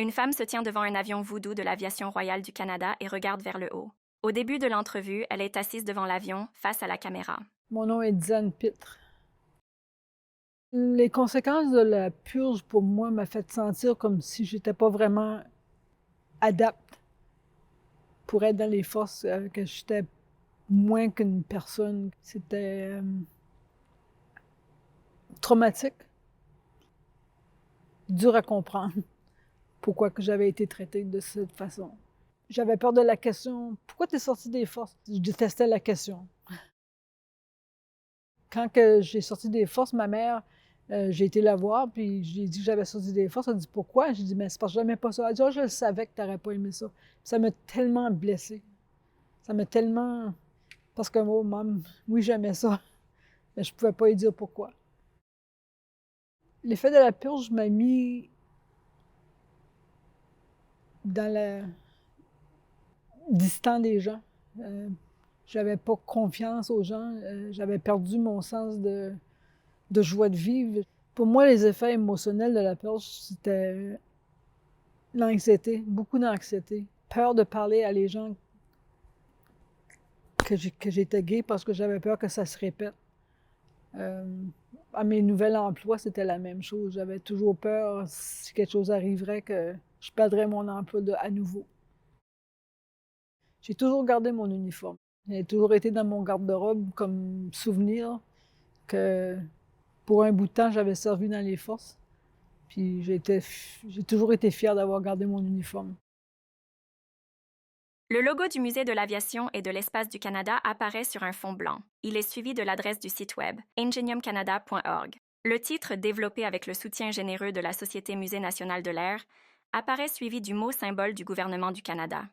Une femme se tient devant un avion Voodoo de l'Aviation royale du Canada et regarde vers le haut. Au début de l'entrevue, elle est assise devant l'avion, face à la caméra. Mon nom est Diane Pitre. Les conséquences de la purge, pour moi, m'a fait sentir comme si j'étais pas vraiment adapte pour être dans les forces, que j'étais moins qu'une personne. C'était traumatique, dur à comprendre pourquoi que j'avais été traitée de cette façon. J'avais peur de la question « Pourquoi tu es sortie des forces? » Je détestais la question. Quand que j'ai sorti des forces, ma mère, j'ai été la voir, puis j'ai dit que j'avais sorti des forces. Elle dit pourquoi? J'ai dit, mais c'est parce que j'aimais pas ça. Elle dit, ah, je le savais que tu n'aurais pas aimé ça. Puis ça m'a tellement blessée. Ça m'a tellement. Parce que moi, maman, oui, j'aimais ça, mais je pouvais pas lui dire pourquoi. L'effet de la purge m'a mis dans le distant des gens. J'avais pas confiance aux gens. J'avais perdu mon sens de joie de vivre. Pour moi, les effets émotionnels de la purge, c'était l'anxiété, beaucoup d'anxiété. Peur de parler à les gens que j'étais gay parce que j'avais peur que ça se répète. À mes nouveaux emplois, c'était la même chose. J'avais toujours peur, si quelque chose arriverait, que je perdrais mon emploi à nouveau. J'ai toujours gardé mon uniforme. Il a toujours été dans mon garde-robe comme souvenir que pour un bout de temps, j'avais servi dans les forces. Puis j'ai toujours été fière d'avoir gardé mon uniforme. Le logo du Musée de l'aviation et de l'espace du Canada apparaît sur un fond blanc. Il est suivi de l'adresse du site web ingeniumcanada.org. Le titre, développé avec le soutien généreux de la Société Musée national de l'air, apparaît suivi du mot symbole du gouvernement du Canada.